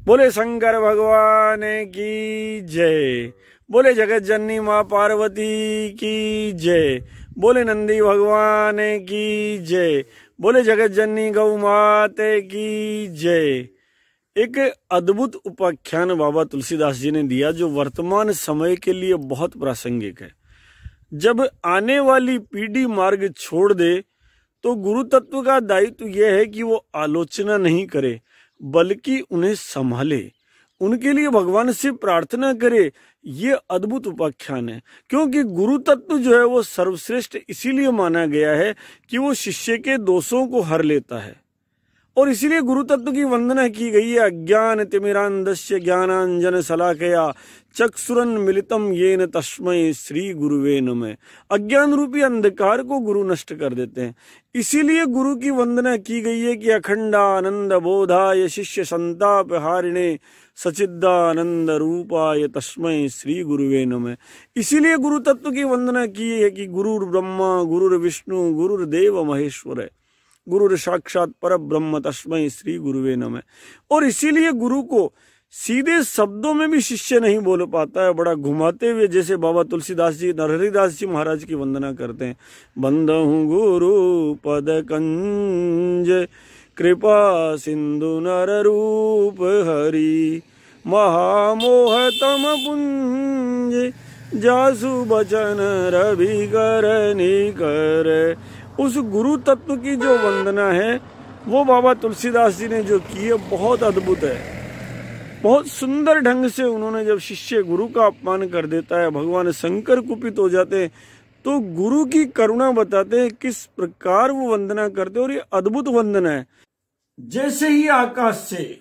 बोले शंकर भगवान की जय। बोले जगत जननी माँ पार्वती की जय। बोले नंदी भगवान की जय। बोले जगत जननी गौ माते की जय। एक अद्भुत उपाख्यान बाबा तुलसीदास जी ने दिया जो वर्तमान समय के लिए बहुत प्रासंगिक है। जब आने वाली पीढ़ी मार्ग छोड़ दे तो गुरु तत्व का दायित्व यह है कि वो आलोचना नहीं करे बल्कि उन्हें संभाले, उनके लिए भगवान से प्रार्थना करे। ये अद्भुत उपाख्यान है क्योंकि गुरु तत्व जो है वो सर्वश्रेष्ठ इसीलिए माना गया है कि वो शिष्य के दोषों को हर लेता है और इसीलिए गुरु तत्व की वंदना की गई है। अज्ञान तिमिरांधस्य ज्ञानांजन शलाकया चक्षुरन मिलितम येन तस्मै श्री गुरुवे नमः। अज्ञान रूपी अंधकार को गुरु नष्ट कर देते हैं, इसीलिए गुरु की वंदना की गई है कि अखंडानंद बोधाय शिष्य संताप हारिणे सचिदानंद रूपाय तस्मै श्री गुरुवे नमः। इसीलिए गुरु तत्व की वंदना की है कि गुरुर ब्रह्मा गुरुर विष्णु गुरुर्देव महेश्वर है, गुरु साक्षात पर ब्रह्म तस्मै श्री गुरुवे नमः। और इसीलिए गुरु को सीधे शब्दों में भी शिष्य नहीं बोल पाता है, बड़ा घुमाते हुए जैसे बाबा तुलसीदास जी नरहरिदास जी महाराज की वंदना करते हैं। बंदहु गुरु पद कंज कृपा सिंधु नर रूप हरि महामोह तम पुंज जासु बचन रवि कर निकर। उस गुरु तत्व की जो वंदना है वो बाबा तुलसीदास जी ने जो की है बहुत अद्भुत है। बहुत सुंदर ढंग से उन्होंने जब शिष्य गुरु का अपमान कर देता है, भगवान शंकर कुपित हो जाते हैं तो गुरु की करुणा बताते हैं किस प्रकार वो वंदना करते हैं। और ये अद्भुत वंदना है। जैसे ही आकाश से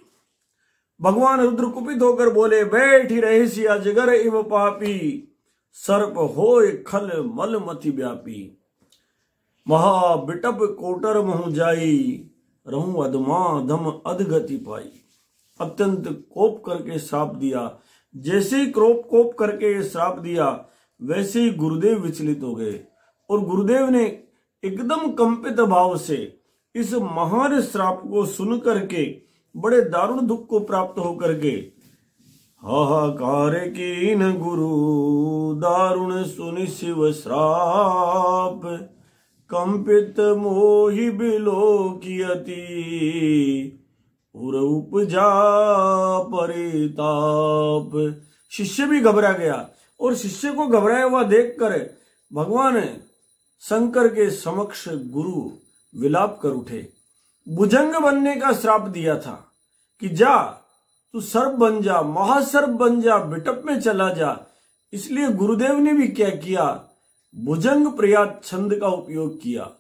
भगवान रुद्र कुपित होकर बोले, बैठी रहे सी अजगर इव पापी सर्प होय खल मल मति व्यापी महा बिटप कोटर महु जाई रहूं अधमा धम अधगति पाई। अत्यंत कोप करके श्राप दिया। जैसे ही कोप करके श्राप दिया वैसे ही गुरुदेव विचलित हो गए और गुरुदेव ने एकदम कंपित भाव से इस महान श्राप को सुन करके बड़े दारुण दुख को प्राप्त होकर के हाहाकार कीन गुरु दारुण सुनि शिव श्राप कंपित मोहि बिलोकियति उर उपजा परिताप। शिष्य भी घबरा गया और शिष्य को घबराया हुआ देखकर भगवान शंकर के समक्ष गुरु विलाप कर उठे। भुजंग बनने का श्राप दिया था कि जा तू सर्प बन जा, महासर्प बन जा, बिटप में चला जा। इसलिए गुरुदेव ने भी क्या किया, भुजंग प्रयात छंद का उपयोग किया।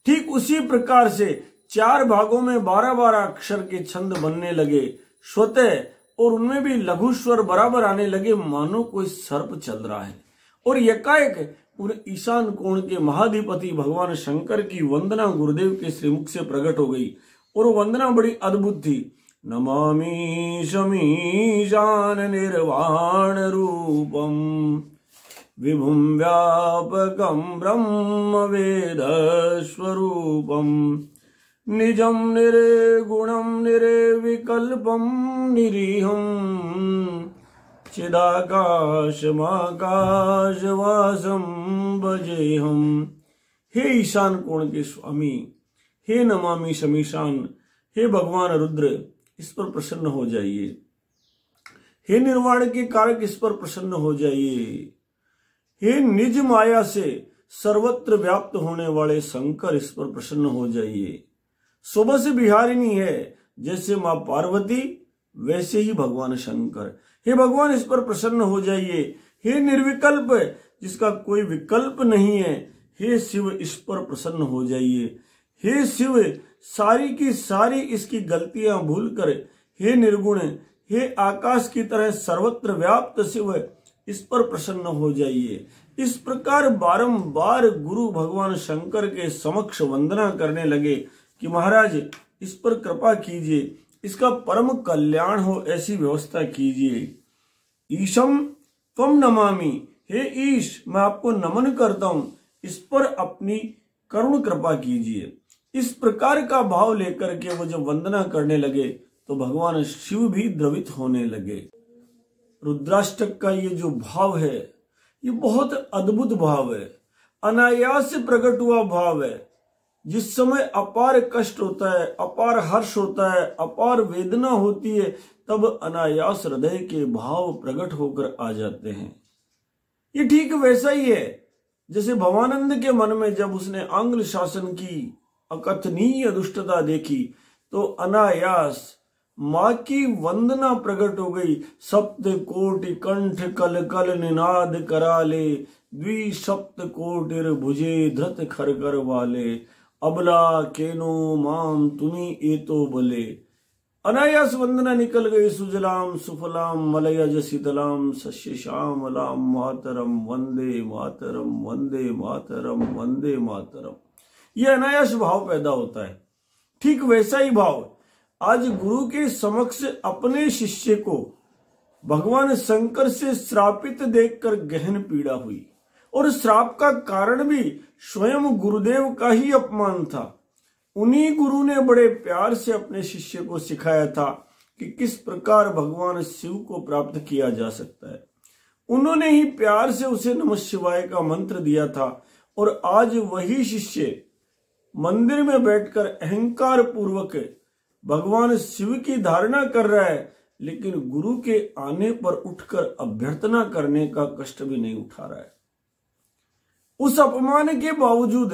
ठीक उसी प्रकार से 4 भागों में 12-12 अक्षर के छंद बनने लगे स्वतः और उनमें भी लघु स्वर बराबर आने लगे, मानो कोई सर्प चल रहा है। और एकाएक उन ईशान कोण के महाधिपति भगवान शंकर की वंदना गुरुदेव के श्रीमुख से प्रकट हो गई और वो वंदना बड़ी अद्भुत थी। नमामि शमीशान निर्वाण रूपम विभुं व्यापकं ब्रह्म वेद स्वरूपम निजं निरेगुणं निरेविकल्पं निरीहं चिदाकाशमाकाशवासं भजेहं। हे ईशान कोण के स्वामी, हे नमामि शमीशान, हे भगवान रुद्र, इस पर प्रसन्न हो जाइए। हे निर्वाण के कारक, इस पर प्रसन्न हो जाइए। हे निज माया से सर्वत्र व्याप्त होने वाले शंकर, इस पर प्रसन्न हो जाइए। सुबह से बिहारिणी है जैसे मां पार्वती वैसे ही भगवान शंकर। हे भगवान, इस पर प्रसन्न हो जाइए। हे निर्विकल्प जिसका कोई विकल्प नहीं है, हे शिव, इस पर प्रसन्न हो जाइए। हे शिव, सारी की सारी इसकी गलतियां भूलकर, हे निर्गुण, हे आकाश की तरह सर्वत्र व्याप्त शिव, इस पर प्रसन्न हो जाइए। इस प्रकार बारंबार गुरु भगवान शंकर के समक्ष वंदना करने लगे कि महाराज इस पर कृपा कीजिए, इसका परम कल्याण हो ऐसी व्यवस्था कीजिए। ईशम त्वम नमामि, हे ईश, मैं आपको नमन करता हूं, इस पर अपनी करुण कृपा कीजिए। इस प्रकार का भाव लेकर के वो जब वंदना करने लगे तो भगवान शिव भी द्रवित होने लगे। रुद्राष्टक का ये जो भाव है ये बहुत अद्भुत भाव है, अनायास से प्रकट हुआ भाव है। जिस समय अपार कष्ट होता है, अपार हर्ष होता है, अपार वेदना होती है, तब अनायास हृदय के भाव प्रकट होकर आ जाते हैं। ये ठीक वैसा ही है जैसे भवानंद के मन में जब उसने आंग्ल शासन की अकथनीय दुष्टता देखी तो अनायास माँ की वंदना प्रकट हो गई। सप्त कोटि कंठ कल कल निनाद कराले, द्विसप्त कोटिर भुजे धृत खरकर वाले, अबला केनो माम तुमी एतो बले। अनायास वंदना निकल गई। सुजलाम सुफलाम मलयज शीतलाम सस्य श्यामलाम मातरम वंदे मातरम वंदे मातरम वंदे मातरम। यह अनायास भाव पैदा होता है। ठीक वैसा ही भाव आज गुरु के समक्ष अपने शिष्य को भगवान शंकर से श्रापित देखकर गहन पीड़ा हुई, और श्राप का कारण भी स्वयं गुरुदेव का ही अपमान था। उन्हीं गुरु ने बड़े प्यार से अपने शिष्य को सिखाया था कि किस प्रकार भगवान शिव को प्राप्त किया जा सकता है। उन्होंने ही प्यार से उसे नमः शिवाय का मंत्र दिया था, और आज वही शिष्य मंदिर में बैठकर अहंकार पूर्वक भगवान शिव की धारणा कर रहा है, लेकिन गुरु के आने पर उठकर अभ्यर्थना करने का कष्ट भी नहीं उठा रहा है। उस अपमान के बावजूद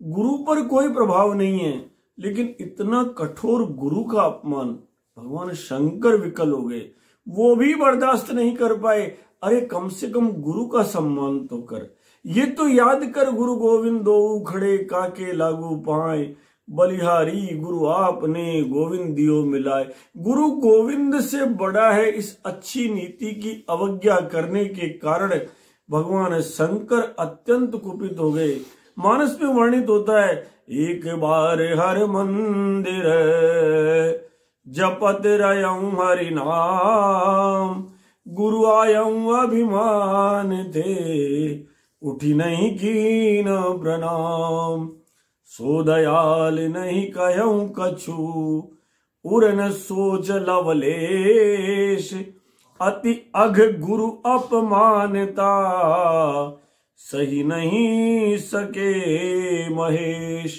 गुरु पर कोई प्रभाव नहीं है, लेकिन इतना कठोर गुरु का अपमान भगवान शंकर विकल हो गए, वो भी बर्दाश्त नहीं कर पाए। अरे कम से कम गुरु का सम्मान तो कर, ये तो याद कर गुरु गोविंद दो खड़े काके लागू पाए, बलिहारी गुरु आपने गोविंद दियो मिलाए। गुरु गोविंद से बड़ा है। इस अच्छी नीति की अवज्ञा करने के कारण भगवान शंकर अत्यंत कुपित हो गए। मानस में वर्णित होता है, एक बार हर मंदिर जपत रयऊं हरि नाम, गुरु आयऊं अभिमान थे, उठी नहीं कीन प्रणाम, सो दयाल नहीं कहूं कछु, उरन सोच लवलेश, अति अघ गुरु अपमानता, सही नहीं सके महेश।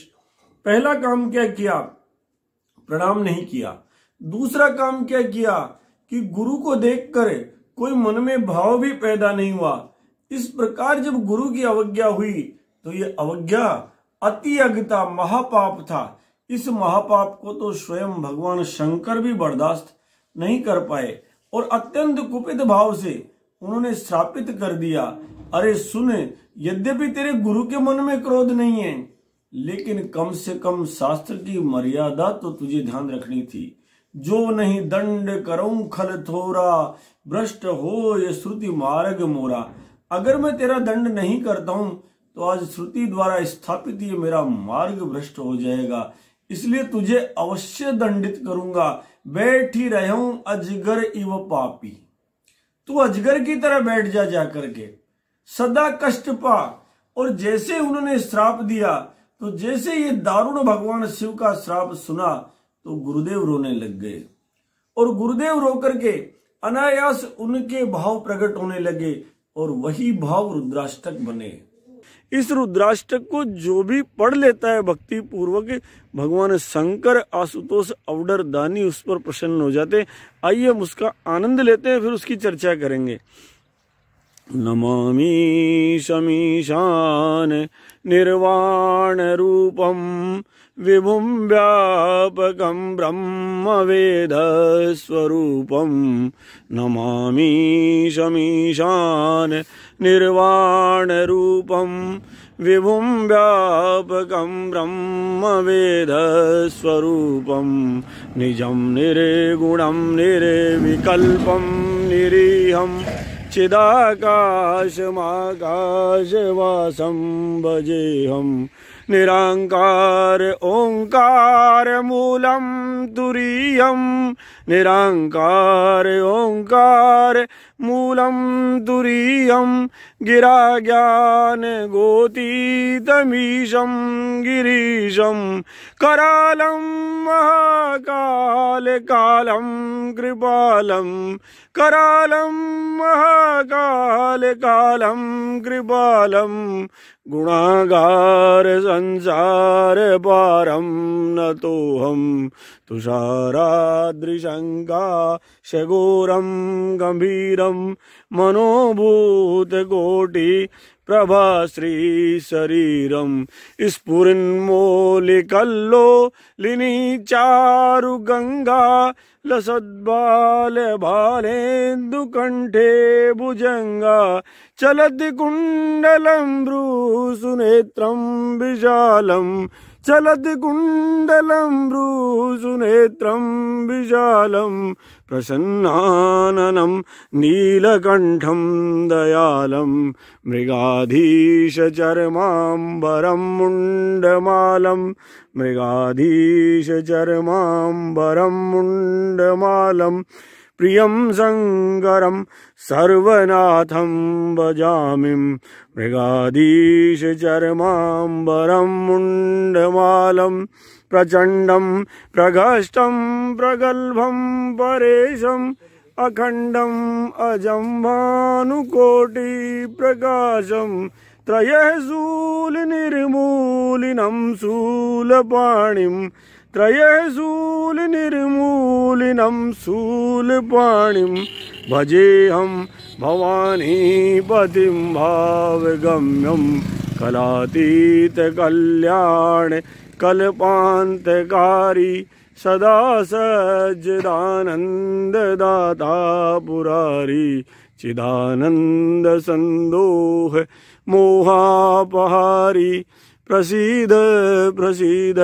पहला काम क्या किया? प्रणाम नहीं किया। दूसरा काम क्या किया कि गुरु को देखकर कोई मन में भाव भी पैदा नहीं हुआ। इस प्रकार जब गुरु की अवज्ञा हुई तो ये अवज्ञा अति अज्ञता महापाप था। इस महापाप को तो स्वयं भगवान शंकर भी बर्दाश्त नहीं कर पाए और अत्यंत कुपित भाव से उन्होंने श्रापित कर दिया। अरे सुन, यद्यपि तेरे गुरु के मन में क्रोध नहीं है, लेकिन कम से कम शास्त्र की मर्यादा तो तुझे ध्यान रखनी थी। जो नहीं दंड करऊं खल थोरा, भ्रष्ट हो ये श्रुति मार्ग मोरा। अगर मैं तेरा दंड नहीं करता हूं तो आज श्रुति द्वारा स्थापित ये मेरा मार्ग भ्रष्ट हो जाएगा, इसलिए तुझे अवश्य दंडित करूंगा। बैठी रहूं अजगर इव पापी, तू अजगर की तरह बैठ जा करके, सदा कष्ट पा। और जैसे उन्होंने श्राप दिया तो जैसे ये दारुण भगवान शिव का श्राप सुना तो गुरुदेव रोने लग गए, और गुरुदेव रो करके अनायास उनके भाव प्रकट होने लगे और वही भाव रुद्राष्टक बने। इस रुद्राष्टक को जो भी पढ़ लेता है भक्ति पूर्वक, भगवान शंकर आशुतोष अवडर दानी उस पर प्रसन्न हो जाते। आइए हम उसका आनंद लेते हैं, फिर उसकी चर्चा करेंगे। नमामि शमीशान निर्वाण रूपम विभुं व्यापकं ब्रह्म वेद स्वरूपम। नमामि शमीशान निर्वाण रूपम विभुं व्यापकं ब्रह्म वेद स्वरूपम। निजं निर्गुणं निर्विकल्पं निरीहं चिदाकाशमाकाशवासं भजेऽहम्। निरंकार ओंकार मूलम तुरीयम, निरंकार ओंकार मूलम तुरीयम, गिरा ज्ञान गोतीतमीशं गिरीशं, करालं महाकाल कालं कृपालं, करालं महाकाल कालं कृपालं, गुणागार संसार पारं नतोऽहं तुषाराद्रिशङ्का शघोरं गंभीरं, मनोभूतकोटि प्रभाश्री शरीरं, स्फुरन्मौलिकल्लोलिनी चारु गंगा, लसद्बाल बालेन्दुकण्ठे भुजंगा, चलति कुण्डलं भ्रूसुनेत्रं विशालं, चलति कुण्डलं भ्रूसुनेत्रं विशालं, प्रसन्नाननं नीलकण्ठं दयालं, मृगाधीशचर्माम्बरं मुण्डमालं, मृगाधीशचर्माम्बरं मुण्डमालं, प्रियं शङ्करं सर्वनाथं भजामि, मृगाधीशचर्माम्बरं मुण्डमालं, प्रचण्डं प्रगष्टं प्रगल्भं परेशं, अखण्डम् अजं भानुकोटिप्रकाशं, त्रयः शूलनिर्मूलिनं शूलपाणिं, त्रयः शूलनिर्मूलिनं शूलपाणिं, भजेऽहं भवानीपतिं भावगम्यं, कलातीतकल्याण कल्पान्तकारी, सदा सज्जदानन्ददाता पुरारी, चिदानन्द सन्दोह मोहापहारी, प्रसीद प्रसीद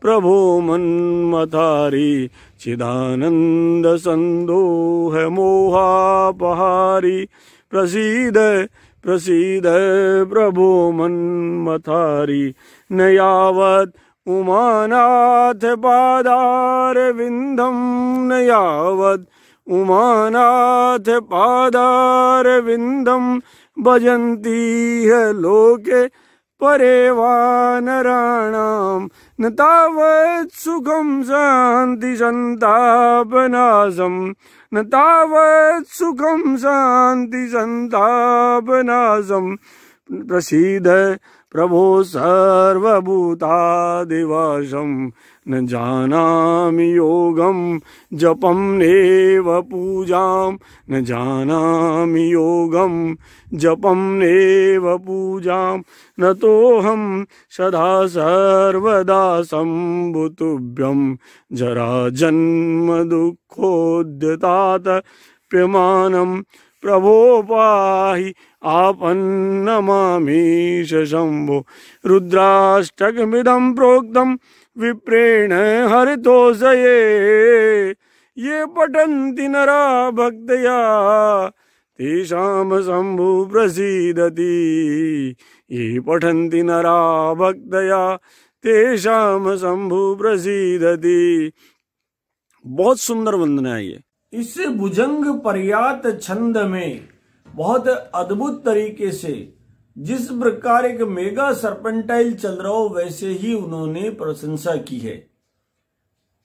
प्रभो मन्मथारी, चिदानन्द सन्दोह मोहापहारी, प्रसीद प्रसीद प्रभो मन्मथारी, न यावत् उमानाथ पादारविन्दं, न यावत् उमानाथ पादारविन्दं, भजन्ति है लोके परे वानराणां, न तावत् सुखं शान्ति संतापनाशं, न तावत् सुखं शान्ति संतापनाशं, प्रसीद प्रभो सर्वभूतादिवासं, न जानामि योगं जपं नेव पूजां, न जानामि योगं जपं नेव पूजां, न तोऽहं सदा सर्वदा शम्भुतुभ्यं, जराजन्म दुःखोद्यतात प्यमानं, प्रभो पाहि आपन्नमामीश शम्भो, रुद्राष्टकमिदं प्रोक्तं विप्रेण हरितोषये, ये पठन्ति नरा भक्तया तेषां शम्भु प्रसीदति, ये पठन्ति नरा भक्तया तेषां शम्भु प्रसीदति। बहुत सुंदर वंदना है ये। इस भुजंग पर्यात छंद में बहुत अद्भुत तरीके से जिस प्रकार एक मेगा सर्पेंटाइल चल रहा हो वैसे ही उन्होंने प्रशंसा की है।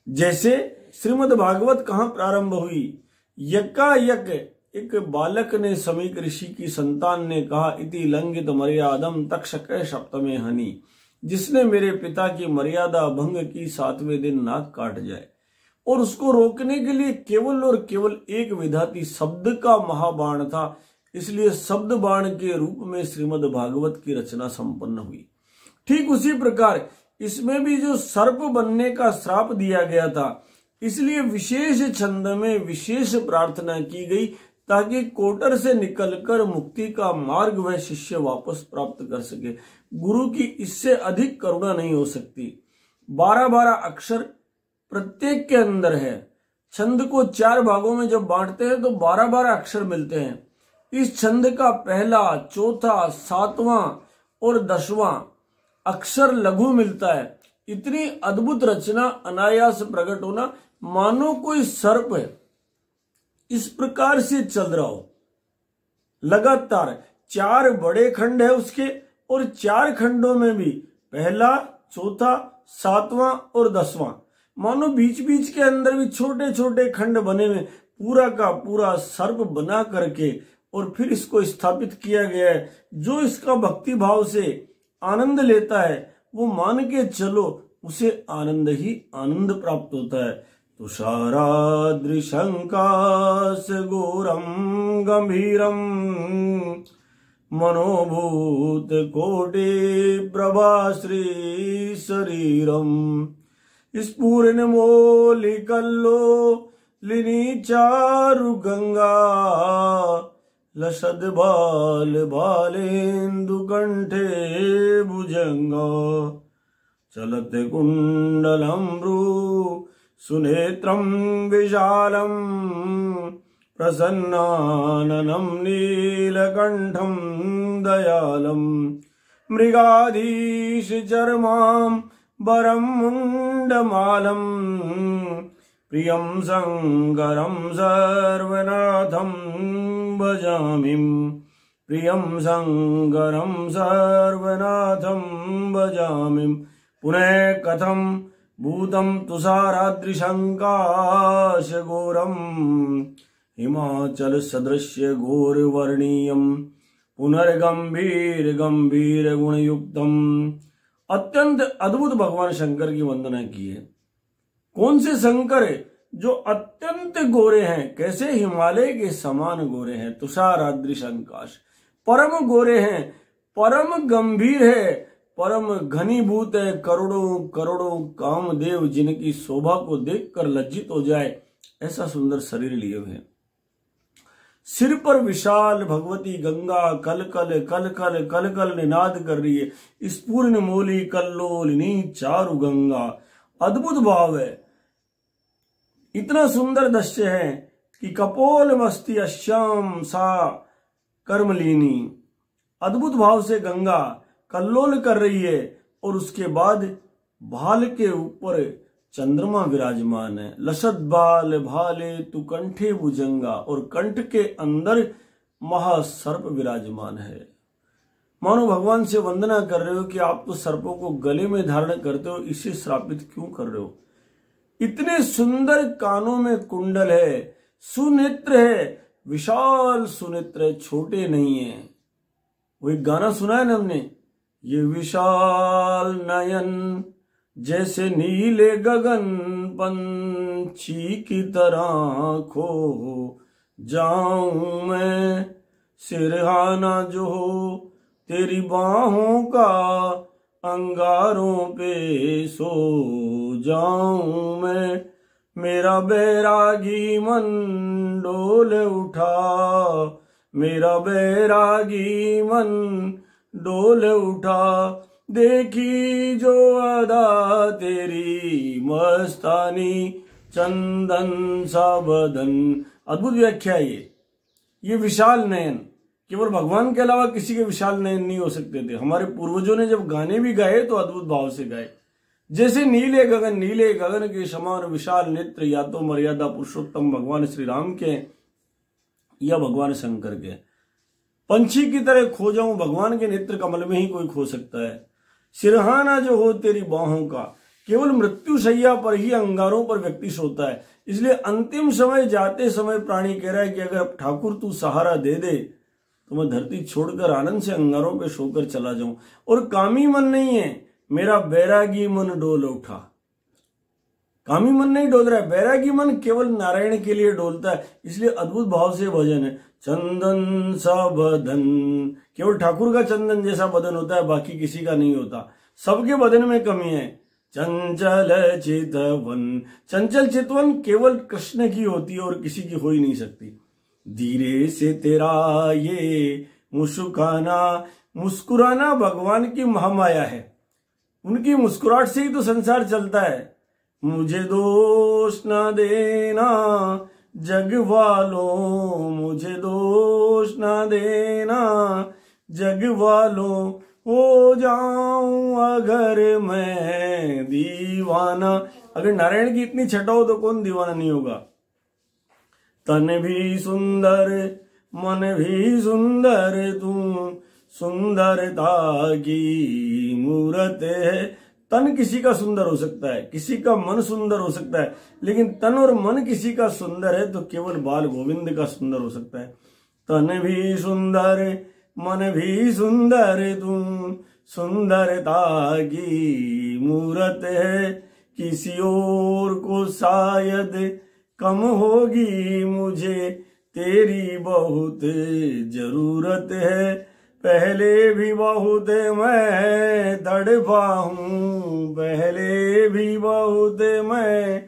जैसे श्रीमद् भागवत कहाँ प्रारंभ हुई, यकायक एक बालक ने समीक ऋषि की संतान ने कहा, इति लंघित मर्यादम तक्षक सप्तमे हनि, जिसने मेरे पिता की मर्यादा भंग की 7वें दिन नाक काट जाए। और उसको रोकने के लिए केवल और केवल एक विधाती शब्द का महाबाण था, इसलिए शब्द बाण के रूप में श्रीमद् भागवत की रचना संपन्न हुई। ठीक उसी प्रकार इसमें भी जो सर्प बनने का श्राप दिया गया था, इसलिए विशेष छंद में विशेष प्रार्थना की गई ताकि कोटर से निकलकर मुक्ति का मार्ग वह शिष्य वापस प्राप्त कर सके। गुरु की इससे अधिक करुणा नहीं हो सकती। 12-12 अक्षर प्रत्येक के अंदर है। छंद को 4 भागों में जब बांटते हैं तो 12-12 अक्षर मिलते हैं। इस छंद का पहला, चौथा, 7वां और 10वां अक्षर लघु मिलता है। इतनी अद्भुत रचना, अनायास प्रकट होना, मानो कोई सर्प है इस प्रकार से चल रहा हो लगातार। 4 बड़े खंड है उसके, और 4 खंडों में भी पहला, चौथा, 7वां और 10वां, मानो बीच बीच के अंदर भी छोटे छोटे खंड बने हुए, पूरा का पूरा सर्प बना करके और फिर इसको स्थापित किया गया है। जो इसका भक्ति भाव से आनंद लेता है वो मान के चलो उसे आनंद ही आनंद प्राप्त होता है। तुषाराद्रिशंकाश घोरम गंभीरम मनोभूत कोटि प्रभाश्री शरीरम स्फुरन मोलिकल्लो लिनी चारु गंगा लसद बाल बालेन्दु कंठे भुजंगा चलत कुंडलम रू सुनेत्रम विशालम प्रसन्नाननं नीलकंठम दयालम मृगाधीश चरमां वरं मुंडमालम प्रियं शंकरं सर्वनाथं भजामि प्रियं शंकरं सर्वनाथं भजामि। पुनः कथं भूतं तुषाराद्रिशंकाश घोरम हिमाचल सदृश्य घोर वर्णीयम पुनर्गंभीर गंभीर गुणयुक्तम। अत्यंत अद्भुत भगवान शंकर की वंदना की है। कौन से शंकर है? जो अत्यंत गोरे हैं। कैसे? हिमालय के समान गोरे हैं। तुषाराद्रिशंकाश, परम गोरे हैं, परम गंभीर है, परम घनीभूत है। करोड़ों करोड़ों कामदेव जिनकी शोभा को देखकर लज्जित हो जाए ऐसा सुंदर शरीर लिए हुए हैं। सिर पर विशाल भगवती गंगा कल कल कल कल कल कल निनाद कर रही है। स्फुरन मोली कल्लोलिनी चारु गंगा। अद्भुत भाव है। इतना सुंदर दृश्य है कि कपोल मस्ती अश्याम सा कर्मलीनी। अद्भुत भाव से गंगा कल्लोल कर रही है और उसके बाद भाल के ऊपर चंद्रमा विराजमान है। लसद बाल भाले तु कंठे भुजंगा, और कंठ के अंदर महासर्प विराजमान है। मानो भगवान से वंदना कर रहे हो कि आप तो सर्पों को गले में धारण करते हो, इसे श्रापित क्यों कर रहे हो? इतने सुंदर कानों में कुंडल है, सुनेत्र है, विशाल सुनेत्र है, छोटे नहीं है। वो एक गाना सुना है ना हमने, ये विशाल नयन जैसे नीले गगन पंछी की तरह खो जाऊं मैं, सिरहाना जो हो तेरी बाहों का अंगारों पे सो जाऊं मैं। मेरा बैरागी मन डोल उठा, मेरा बैरागी मन डोल उठा, देखी जो अदा तेरी मस्तानी चंदन सा बदन। अद्भुत व्याख्या है ये विशाल नयन केवल भगवान के अलावा किसी के विशाल नयन नहीं हो सकते थे। हमारे पूर्वजों ने जब गाने भी गाए तो अद्भुत भाव से गाए। जैसे नीले गगन के समान विशाल नेत्र या तो मर्यादा पुरुषोत्तम भगवान श्री राम के या भगवान शंकर के। पंछी की तरह खो जाऊं, भगवान के नेत्र कमल में ही कोई खो सकता है। सिरहाना जो हो तेरी बाहों का, केवल मृत्यु शैया पर ही अंगारों पर व्यक्ति सोता है। इसलिए अंतिम समय जाते समय प्राणी कह रहा है कि अगर ठाकुर तू सहारा दे दे तो मैं धरती छोड़कर आनंद से अंगारों पे सोकर चला जाऊं। और कामी मन नहीं है, मेरा बैरागी मन डोल उठा। कामी मन नहीं डोल रहा है, बैरागी मन केवल नारायण के लिए डोलता है। इसलिए अद्भुत भाव से भजन है। चंदन सा बदन, केवल ठाकुर का चंदन जैसा बदन होता है, बाकी किसी का नहीं होता। सबके बदन में कमी है। चंचल चितवन, चंचल चितवन केवल कृष्ण की होती है और किसी की हो ही नहीं सकती। धीरे से तेरा ये मुस्कुराना, मुस्कुराना भगवान की महामाया है। उनकी मुस्कुराहट से ही तो संसार चलता है। मुझे दोष न देना जग वालों, मुझे दोष न देना जग वालों, हो जाऊं अगर मैं दीवाना। अगर नारायण की इतनी छटा हो तो कौन दीवाना नहीं होगा। तन भी सुंदर मन भी सुंदर, तू सुंदरता की मूरत है। तन किसी का सुंदर हो सकता है, किसी का मन सुंदर हो सकता है, लेकिन तन और मन किसी का सुंदर है तो केवल बाल गोविंद का सुंदर हो सकता है। तन भी सुंदर मन भी सुंदर, तू सुंदरता की मूरत है। किसी और को शायद कम होगी, मुझे तेरी बहुत जरूरत है। पहले भी बहुत मैं तड़पा हूँ, पहले भी बहुत मैं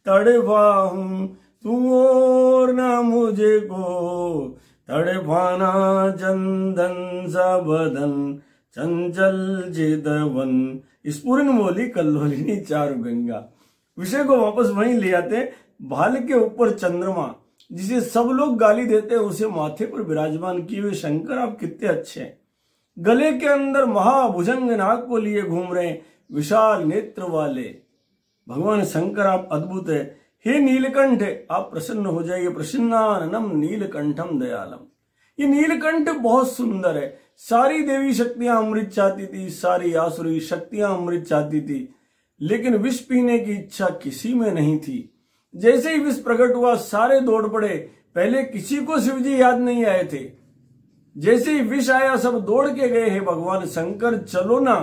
तड़पा हूँ, तू और ना मुझे को तड़पाना। चंदन सा बदन चंचल चितवन, स्फुरन बोली कल्लोलिनी चारु गंगा। विषय को वापस वहीं ले आते। भाल के ऊपर चंद्रमा, जिसे सब लोग गाली देते हैं, उसे माथे पर विराजमान किए हुए शंकर आप कितने अच्छे हैं। गले के अंदर महाभुजंग नाग को लिए घूम रहे हैं, विशाल नेत्र वाले भगवान शंकर आप अद्भुत है। हे नीलकंठ, आप प्रसन्न हो जाइए। प्रसन्नाननम नीलकंठम दयालम। ये नीलकंठ बहुत सुंदर है। सारी देवी शक्तियां अमृत चाहती थी, सारी आसुरी शक्तियां अमृत चाहती थी, लेकिन विष पीने की इच्छा किसी में नहीं थी। जैसे ही विष प्रकट हुआ सारे दौड़ पड़े। पहले किसी को शिवजी याद नहीं आए थे, जैसे ही विष आया सब दौड़ के गए हैं भगवान शंकर चलो ना,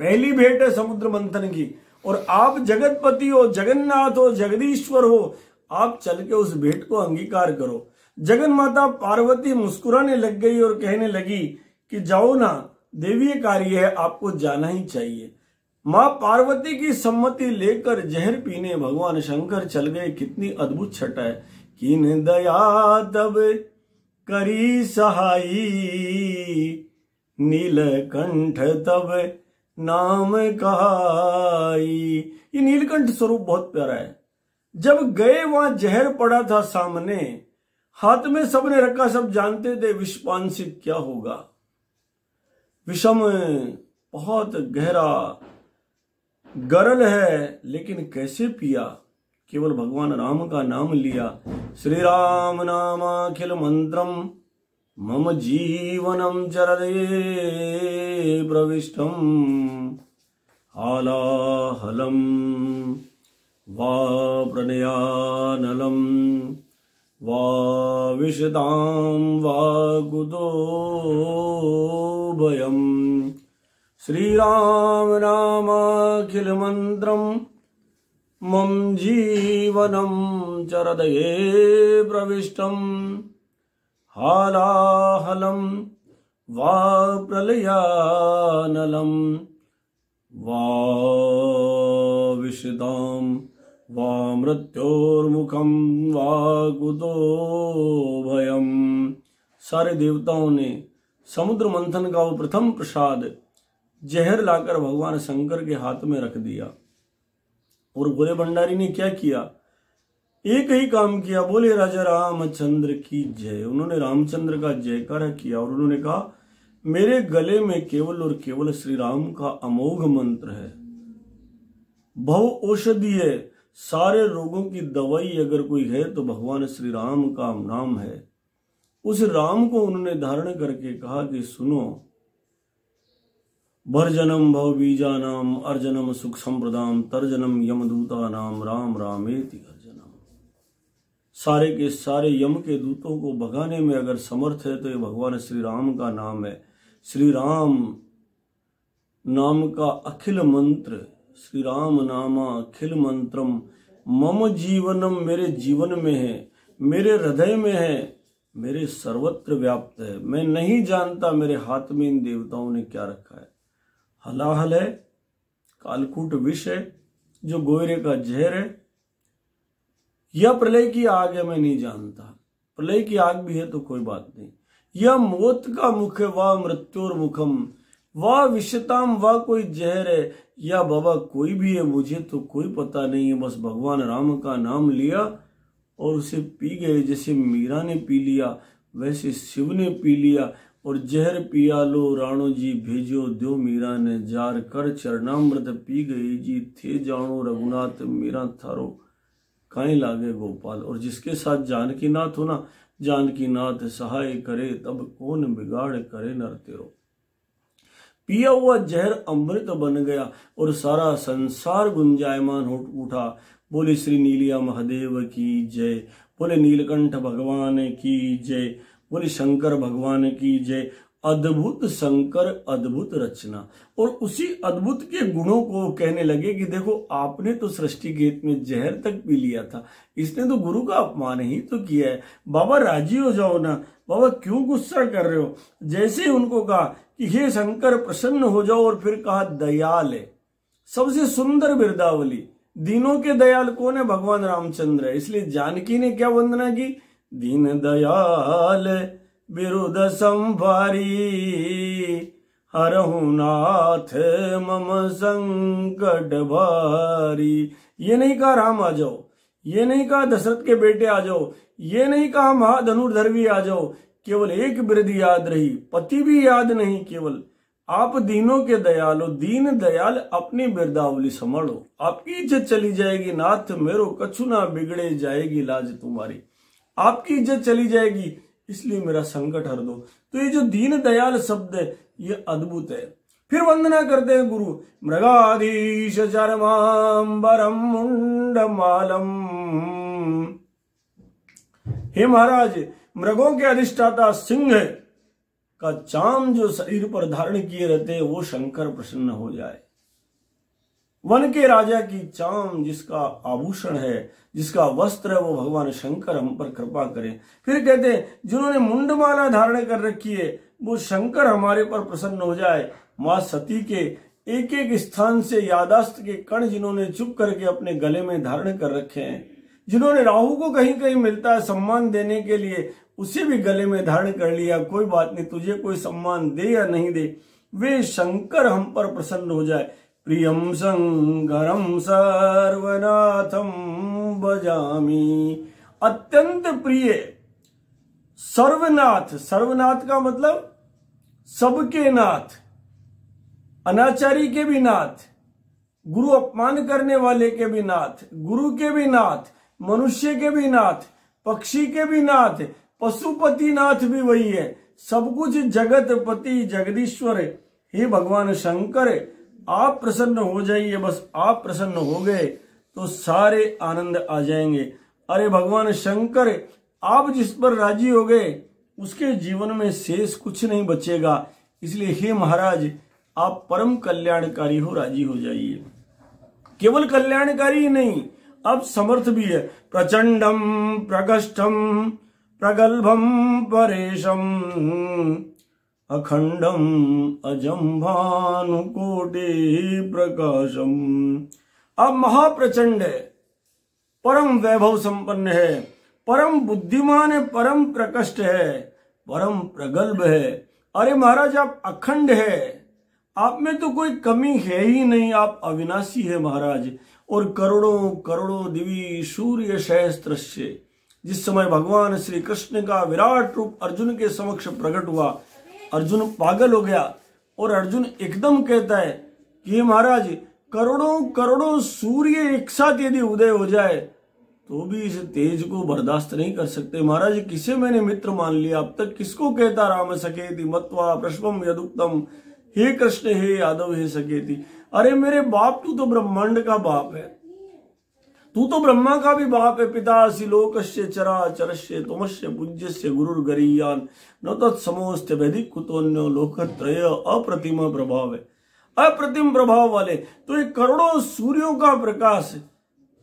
पहली भेंट है समुद्र मंथन की, और आप जगतपति हो, जगन्नाथ हो, जगदीश्वर हो, आप चल के उस भेंट को अंगीकार करो। जगन माता पार्वती मुस्कुराने लग गई और कहने लगी कि जाओ ना, देवीय कार्य है, आपको जाना ही चाहिए। मां पार्वती की सम्मति लेकर जहर पीने भगवान शंकर चल गए। कितनी अद्भुत छटा है। कीन दया तब करी सहाई, नीलकंठ तब नाम कहाई। ये नीलकंठ स्वरूप बहुत प्यारा है। जब गए वहां जहर पड़ा था सामने, हाथ में सबने रखा, सब जानते थे विषपान से क्या होगा। विषम बहुत गहरा गरल है, लेकिन कैसे पिया, केवल भगवान राम का नाम लिया। श्री राम नामाखिल मंत्रम मम जीवनम चरदे प्रविष्टम। हालाहलम वा प्रणयानलम वा विशताम वा कुतो भयम। श्री राम नामाखिल मंत्रम मम जीवनम चरदये प्रविष्टम। हालाहलम वा प्रलयानलम वा विशताम वा मृत्योर्मुखम वा कुतो भयम। सारे देवताओं ने समुद्र मंथन का वो प्रथम प्रसाद जहर लाकर भगवान शंकर के हाथ में रख दिया। और भोले भंडारी ने क्या किया, एक ही काम किया, बोले राजा रामचंद्र की जय। उन्होंने रामचंद्र का जयकारा किया और उन्होंने कहा मेरे गले में केवल और केवल श्री राम का अमोघ मंत्र है, बहु औषधि है, सारे रोगों की दवाई अगर कोई है तो भगवान श्री राम का नाम है। उस राम को उन्होंने धारण करके कहा कि सुनो, भरजनम भव बीजानाम अर्जनम सुख संप्रदाम तर्जनम यमदूता नाम राम रामेति अर्जनम। सारे के सारे यम के दूतों को भगाने में अगर समर्थ है तो ये भगवान श्री राम का नाम है। श्री राम नाम का अखिल मंत्र, श्री राम नामा अखिल मंत्रम मम जीवनम, मेरे जीवन में है, मेरे हृदय में है, मेरे सर्वत्र व्याप्त है। मैं नहीं जानता मेरे हाथ में इन देवताओं ने क्या रखा है। हलाहल है, कालकूट विष है, जो गोयरे का जहर है, यह प्रलय की आग है, मैं नहीं जानता। प्रलय की आग भी है तो कोई बात नहीं। यह मौत का मुख है, वह मृत्योर मुखम, वह विषताम, वह कोई जहर है, या बाबा कोई भी है, मुझे तो कोई पता नहीं है। बस भगवान राम का नाम लिया और उसे पी गए। जैसे मीरा ने पी लिया वैसे शिव ने पी लिया। और जहर पिया लो राणो जी भेजो द्यो मीरा ने जार कर चरणामृत पी गई जी थे जानो रघुनाथ मीरा थारो काई लागे गोपाल। और जिसके साथ जानकी नाथ हो ना, जानकी नाथ सहाय करे तब कौन बिगाड़ करे नर तेरो। पिया हुआ जहर अमृत बन गया और सारा संसार गुंजायमान हो उठा। बोले श्री नीलिया महादेव की जय, बोले नीलकंठ भगवान की जय, बोले शंकर भगवान की जय। अद्भुत शंकर अद्भुत रचना। और उसी अद्भुत के गुणों को कहने लगे कि देखो आपने तो सृष्टि गीत में जहर तक पी लिया था, इसने तो गुरु का अपमान ही तो किया है। बाबा राजी हो जाओ ना, बाबा क्यों गुस्सा कर रहे हो। जैसे ही उनको कहा कि हे शंकर प्रसन्न हो जाओ, और फिर कहा दयाल है। सबसे सुंदर बिरदावली, दीनों के दयाल कौन है, भगवान रामचंद्र है। इसलिए जानकी ने क्या वंदना की, दीन दयाल बिरुद संभारी हरहु नाथ मम संकट भारी। ये नहीं कहा राम आ जाओ, ये नहीं कहा दशरथ के बेटे आ जाओ, ये नहीं कहा महाधनुर्धर भी आ जाओ, केवल एक बिरद याद रही, पति भी याद नहीं, केवल आप दीनों के दयाल हो। दीन दयाल अपनी बिरदावली संभालो, आपकी इज्जत चली जाएगी नाथ मेरो कछु ना बिगड़े जाएगी लाज तुम्हारी। आपकी इज्जत चली जाएगी इसलिए मेरा संकट हर दो। तो ये जो दीन दयाल शब्द है ये अद्भुत है। फिर वंदना करते हैं गुरु, मृगाधीश चरमांबरम मुंडमालम। हे महाराज, मृगों के अधिष्ठाता सिंह का चाम जो शरीर पर धारण किए रहते हैं वो शंकर प्रसन्न हो जाए। वन के राजा की चाम जिसका आभूषण है, जिसका वस्त्र है, वो भगवान शंकर हम पर कृपा करें। फिर कहते हैं जिन्होंने मुंडमाला धारण कर रखी है वो शंकर हमारे पर प्रसन्न हो जाए। मां सती के एक एक स्थान से यादाश्त के कण जिन्होंने चुप करके अपने गले में धारण कर रखे हैं, जिन्होंने राहु को कहीं कहीं मिलता है सम्मान देने के लिए उसे भी गले में धारण कर लिया, कोई बात नहीं तुझे कोई सम्मान दे या नहीं दे, वे शंकर हम पर प्रसन्न हो जाए। प्रियम शंकरम सर्वनाथम भजामि, अत्यंत प्रिय सर्वनाथ। सर्वनाथ का मतलब सबके नाथ, अनाचारी के भी नाथ, गुरु अपमान करने वाले के भी नाथ, गुरु के भी नाथ, मनुष्य के भी नाथ, पक्षी के भी नाथ, पशुपति नाथ भी वही है। सब कुछ जगत पति जगदीश्वर। हे भगवान शंकर आप प्रसन्न हो जाइए, बस आप प्रसन्न हो गए तो सारे आनंद आ जाएंगे। अरे भगवान शंकर आप जिस पर राजी हो गए उसके जीवन में शेष कुछ नहीं बचेगा। इसलिए हे महाराज आप परम कल्याणकारी हो, राजी हो जाइए। केवल कल्याणकारी ही नहीं, अब समर्थ भी है। प्रचंडम प्रकष्टम प्रगल्भम परेशम अखंडम अजम भानुकोटि प्रकाशम। अब महाप्रचंड है, परम वैभव संपन्न है, परम बुद्धिमान है, परम प्रकष्ट है, परम प्रगल्भ है। अरे महाराज आप अखंड है, आप में तो कोई कमी है ही नहीं, आप अविनाशी है महाराज। और करोड़ों करोड़ों दिवी सूर्य सहस्त्रस्य। जिस समय भगवान श्री कृष्ण का विराट रूप अर्जुन के समक्ष प्रकट हुआ, अर्जुन पागल हो गया और अर्जुन एकदम कहता है कि महाराज करोड़ों करोड़ों सूर्य एक साथ यदि उदय हो जाए तो भी इस तेज को बर्दाश्त नहीं कर सकते। महाराज किसे मैंने मित्र मान लिया, अब तक किसको कहता राम सखेति मत्वा प्रश्वम यदुक्तम। हे कृष्ण हे यादव हे सखेति। अरे मेरे बाप तू तो ब्रह्मांड का बाप है, तू तो ब्रह्मा का भी बाप है। पितासि लोकस्य चराचरस्य तुमस्य पूज्यस्य गुरुर्गरीयान न तत्समोऽस्ति वैदिक कुतोन्यो लोकत्रय अप्रतिम प्रभाव है, अप्रतिम प्रभाव वाले। तो ये करोड़ों सूर्यों का प्रकाश,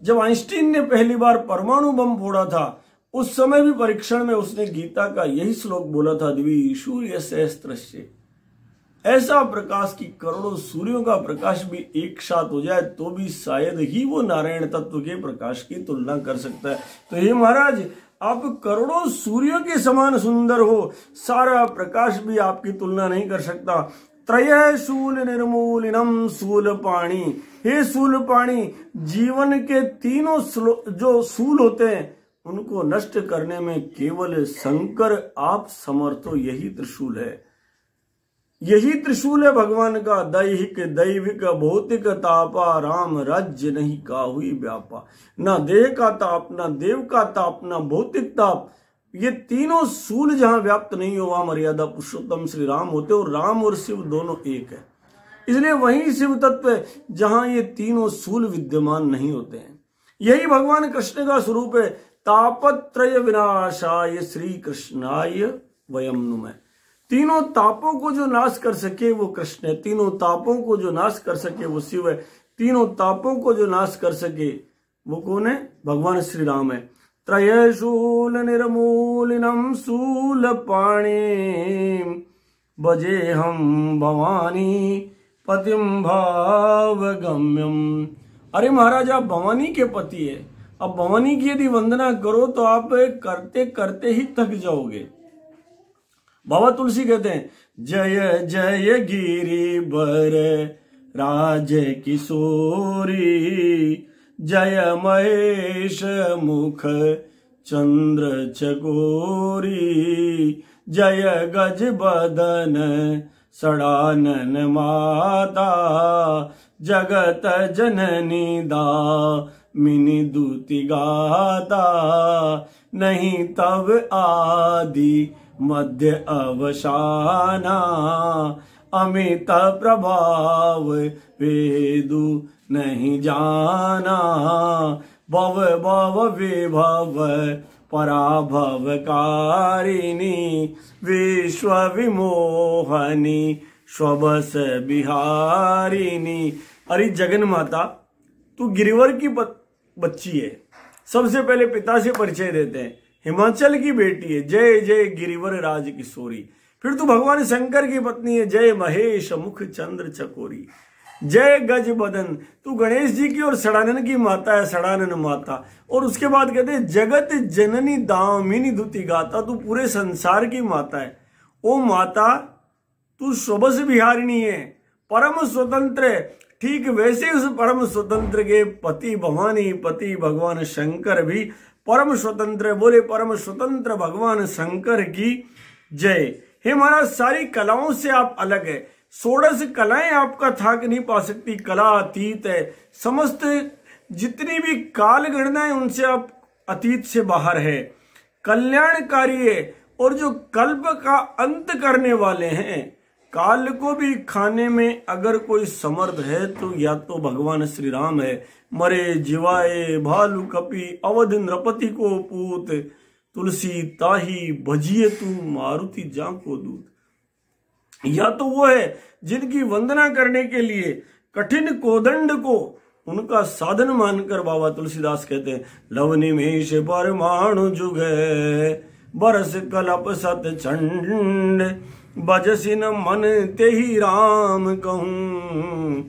जब आइंस्टीन ने पहली बार परमाणु बम फोड़ा था उस समय भी परीक्षण में उसने गीता का यही श्लोक बोला था, दिवी सूर्य सहस्त्रस्य। ऐसा प्रकाश की करोड़ों सूर्यों का प्रकाश भी एक साथ हो जाए तो भी शायद ही वो नारायण तत्व के प्रकाश की तुलना कर सकता है। तो ये महाराज आप करोड़ों सूर्यों के समान सुंदर हो, सारा प्रकाश भी आपकी तुलना नहीं कर सकता। त्रय शूल निर्मूलिनम शूल पाणी। हे शूल पाणी, जीवन के तीनों जो शूल होते हैं उनको नष्ट करने में केवल शंकर आप समर्थ हो, यही त्रिशूल है। यही त्रिशूल है भगवान का, दैहिक दैविक भौतिक तापा, राम राज्य नहीं काहुई व्यापा। ना देह का ताप, ना देव का ताप, ना भौतिक ताप, ये तीनों सूल जहां व्याप्त नहीं हो वहां मर्यादा पुरुषोत्तम श्री राम होते। और राम और शिव दोनों एक है, इसलिए वही शिव तत्व है जहां ये तीनों सूल विद्यमान नहीं होते हैं। यही भगवान कृष्ण का स्वरूप है। तापत्रय विनाशाय श्री कृष्णाय वयम नुमः। तीनों तापों को जो नाश कर सके वो कृष्ण है, तीनों तापों को जो नाश कर सके वो शिव है, तीनों तापों को जो नाश कर सके वो कौन है? भगवान श्री राम है। त्रय शूल निर्मूलिनम शूल पाणी, बजे हम भवानी पतिम भावगम्यम। अरे महाराज, आप भवानी के पति है, अब भवानी की यदि वंदना करो तो आप करते करते ही थक जाओगे। बाबा तुलसी कहते हैं, जय जय गिरिवर राज किशोरी, जय महेश मुख चंद्र चकोरी, जय गज बदन सड़ानन माता, जगत जननी दामिनी दूति गाता, नहीं तब आदि मध्य अवसाना, अमित प्रभाव वेदु नहीं जाना, भव भव विभव पराभव कारिणी, विश्व विमोहनी स्वबस बिहारिणी। अरे जगन माता, तू गिरिवर की बच्ची है। सबसे पहले पिता से परिचय देते हैं, हिमाचल की बेटी है, जय जय गिरिवर राज किशोरी। फिर तू भगवान शंकर की पत्नी है, जय महेश मुख चंद्र चकोरी, जय गज बदन, तू गणेश जी की और सड़ानन की माता है, सड़ानन माता। और उसके बाद कहते हैं जगत जननी दामिनी दुति गाता, तू पूरे संसार की माता है। ओ माता, तू स्वबस बिहारिणी है, परम स्वतंत्र है। ठीक वैसे उस परम स्वतंत्र के पति भवानी, पति भगवान शंकर भी परम स्वतंत्र है। बोले परम स्वतंत्र भगवान शंकर की जय। हे महाराज, सारी कलाओं से आप अलग है, 16 कलाएं आपका थाक नहीं पा सकती, कला अतीत है। समस्त जितनी भी काल गणनाएं उनसे आप अतीत से बाहर है, कल्याणकारी है। और जो कल्प का अंत करने वाले हैं, काल को भी खाने में अगर कोई समर्थ है तो या तो भगवान श्री राम है। मरे जिवाए भालू कपि अवध नृपति को पूत, तुलसी ताही भजिए तू मारुति जाको दूत। या तो वो है जिनकी वंदना करने के लिए कठिन कोदंड को उनका साधन मानकर बाबा तुलसीदास कहते हैं, लव निमेष परमाणु जुग बरस कलप सत चंड, बजसिन मन ते ही राम कहूं,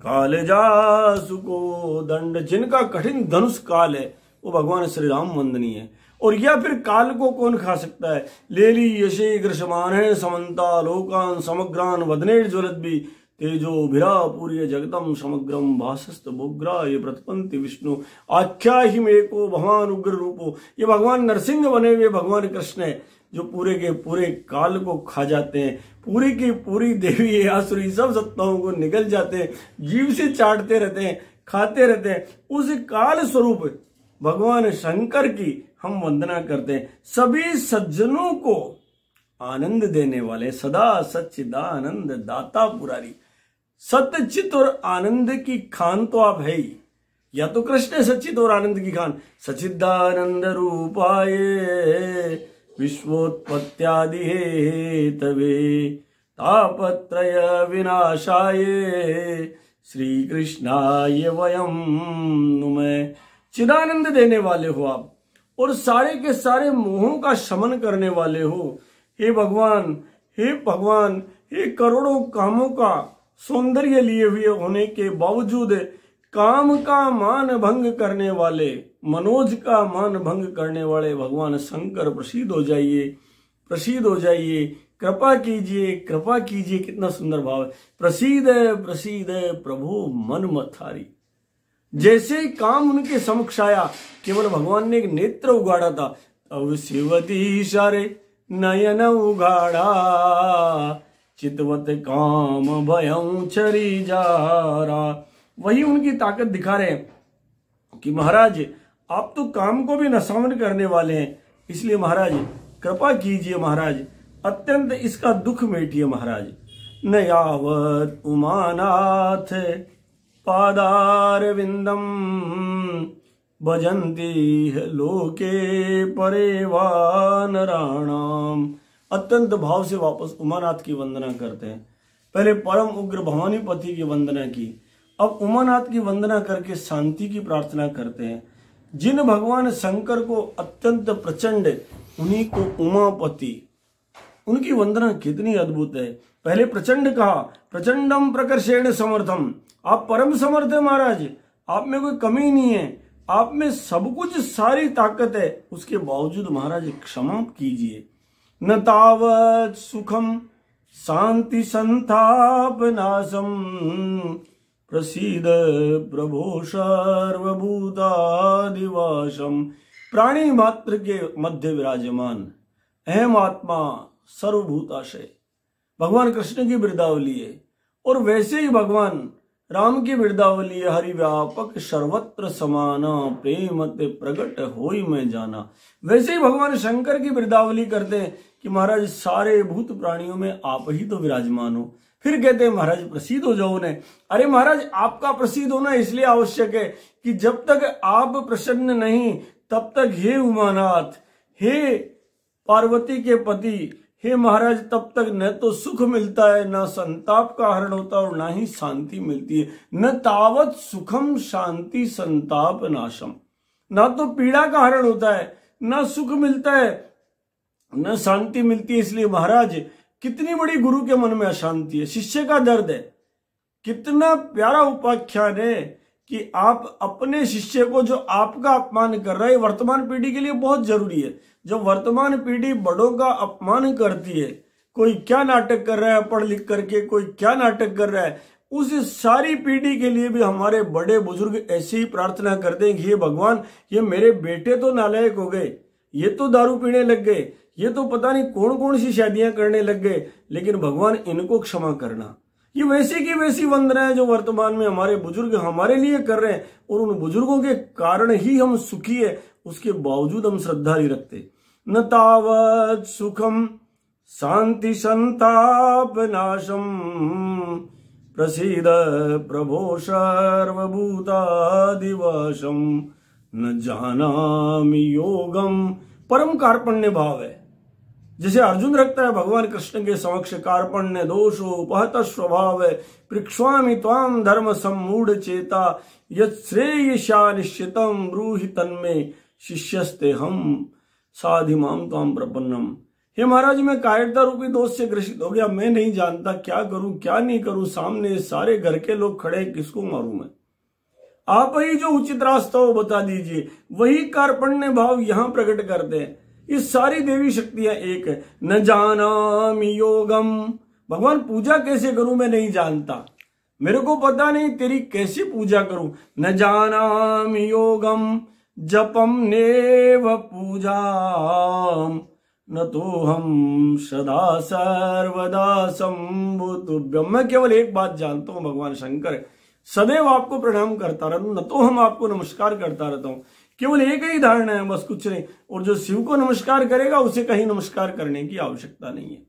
काल जासु को दंड। जिनका कठिन धनुष काल है वो भगवान श्री राम वंदनीय है। और या फिर काल को कौन खा सकता है? लेली यशे ग्रसमान है समन्ता लोकान समग्रान वदने ज्वलत भी, तेजो भिरा पूर्य जगतम समग्रम भासस्त बोग्रा ये प्रतपंति विष्णु, आख्या ही में को भगवान उग्र रूपो। ये भगवान नरसिंह बने हुए भगवान कृष्ण है जो पूरे के पूरे काल को खा जाते हैं, पूरी की पूरी देवी आसुरी सब सत्ताओं को निकल जाते हैं, जीव से चाटते रहते हैं, खाते रहते हैं। उस काल स्वरूप भगवान शंकर की हम वंदना करते हैं। सभी सज्जनों को आनंद देने वाले सदा सच्चिदानंद दाता पुरारी, सत्यचित और आनंद की खान तो आप है ही। या तो कृष्ण सच्चित और आनंद की खान, सच्चिदानंद रूपाय विश्वोत्पत्त्यादि हेतवे, तापत्रय विनाशाय श्री कृष्णाय वयम नुमः। चिदानंद देने वाले हो आप और सारे के सारे मोहों का शमन करने वाले हो। हे भगवान, हे भगवान, हे करोड़ों कामों का सौंदर्य लिए हुए होने के बावजूद काम का मान भंग करने वाले, मनोज का मान भंग करने वाले भगवान शंकर प्रसीद हो जाइए, प्रसीद हो जाइए, कृपा कीजिए, कृपा कीजिए। कितना सुंदर भाव है, प्रसीद प्रसीद प्रभु मन मथारी। जैसे ही काम उनके समक्ष आया, केवल भगवान ने एक नेत्र उगाड़ा था, अब शिवती इशारे नयन उगाड़ा, चितवत काम भयं चरी जारा। वही उनकी ताकत दिखा रहे हैं कि महाराज आप तो काम को भी नशावन करने वाले हैं, इसलिए महाराज कृपा कीजिए, महाराज अत्यंत इसका दुख मेटिए महाराज। न यावत उमानाथ पादारविंदम भजंती लोके परेवानराणाम। अत्यंत भाव से वापस उमानाथ की वंदना करते हैं। पहले परम उग्र भवानीपति की वंदना की, अब उमानाथ की वंदना करके शांति की प्रार्थना करते हैं। जिन भगवान शंकर को अत्यंत प्रचंड, उन्हीं को उमापति, उनकी वंदना कितनी अद्भुत है। पहले प्रचंड कहा, प्रचंडम प्रकर्षेण समर्थम, आप परम समर्थ है महाराज, आप में कोई कमी नहीं है, आप में सब कुछ सारी ताकत है, उसके बावजूद महाराज क्षमा कीजिए। न तावत सुखम शांति संताप नाशम प्रसीद प्रभो सर्वभूतादिवासम। प्राणी मात्र के मध्य विराजमान अहम आत्मा सर्वभूताशय भगवान कृष्ण की बिरदावली है। और वैसे ही भगवान राम की बिरदावली है, हरि व्यापक सर्वत्र समाना प्रेम ते प्रगट होई में जाना। वैसे ही भगवान शंकर की बिरदावली करते हैं कि महाराज सारे भूत प्राणियों में आप ही तो विराजमान हो। फिर कहते हैं महाराज प्रसिद्ध हो जाओ उन्हें। अरे महाराज आपका प्रसिद्ध होना इसलिए आवश्यक है कि जब तक आप प्रसन्न नहीं तब तक हे उमानाथ, हे पार्वती के पति, हे महाराज तब तक न तो सुख मिलता है, न संताप का हरण होता है और न ही शांति मिलती है। न तावत सुखम शांति संताप नाशम, ना तो पीड़ा का हरण होता है, न सुख मिलता है, न शांति मिलती है। इसलिए महाराज कितनी बड़ी गुरु के मन में अशांति है, शिष्य का दर्द है। कितना प्यारा उपाख्यान है कि आप अपने शिष्य को जो आपका अपमान कर रहा है, वर्तमान पीढ़ी के लिए बहुत जरूरी है। जब वर्तमान पीढ़ी बड़ों का अपमान करती है, कोई क्या नाटक कर रहा है पढ़ लिख करके, कोई क्या नाटक कर रहा है, उस सारी पीढ़ी के लिए भी हमारे बड़े बुजुर्ग ऐसे ही प्रार्थना करते हैं कि हे भगवान, ये मेरे बेटे तो नालायक हो गए, ये तो दारू पीने लग गए, ये तो पता नहीं कौन कौन सी शादियां करने लग गए, लेकिन भगवान इनको क्षमा करना। ये वैसी की वैसी वंदना है जो वर्तमान में हमारे बुजुर्ग हमारे लिए कर रहे हैं, और उन बुजुर्गों के कारण ही हम सुखी है, उसके बावजूद हम श्रद्धा नहीं रखते। न तावत सुखम शांति संताप नाशम प्रसीद प्रभो सर्वभूतादिवासम न जानामि योगम। परम कार्पण्य भाव है, जैसे अर्जुन रखता है भगवान कृष्ण के समक्ष कार्पण्य दोषो उपहत स्वभाव है, पृक्ष्वामि त्वाम धर्म सम्मूढ़ चेता यत् श्रेयसा निश्चितम ब्रूहि तन्मे शिष्यस्ते हम साधिमाम त्वाम प्रपन्नम। हे महाराज मैं कायरता रूपी दोष से ग्रसित हो गया, मैं नहीं जानता क्या करूं क्या नहीं करूं, सामने सारे घर के लोग खड़े, किसको मारूं मैं, आप ही जो उचित रास्ता हो बता दीजिए। वही कार्पण्य भाव यहां प्रकट करते हैं। ये सारी देवी शक्तियां एक है। न जानामि योगम, भगवान पूजा कैसे करूं मैं नहीं जानता, मेरे को पता नहीं तेरी कैसे पूजा करूं। न जानामि योगम जपम नेव पूजाम न तो हम सदा सर्वदा शंभुतुभ्यम। मैं केवल एक बात जानता हूं भगवान शंकर, सदैव आपको प्रणाम करता रहता हूं, न तो हम आपको नमस्कार करता रहता हूं। केवल एक ही धारणा है, बस कुछ नहीं। और जो शिव को नमस्कार करेगा उसे कहीं नमस्कार करने की आवश्यकता नहीं है,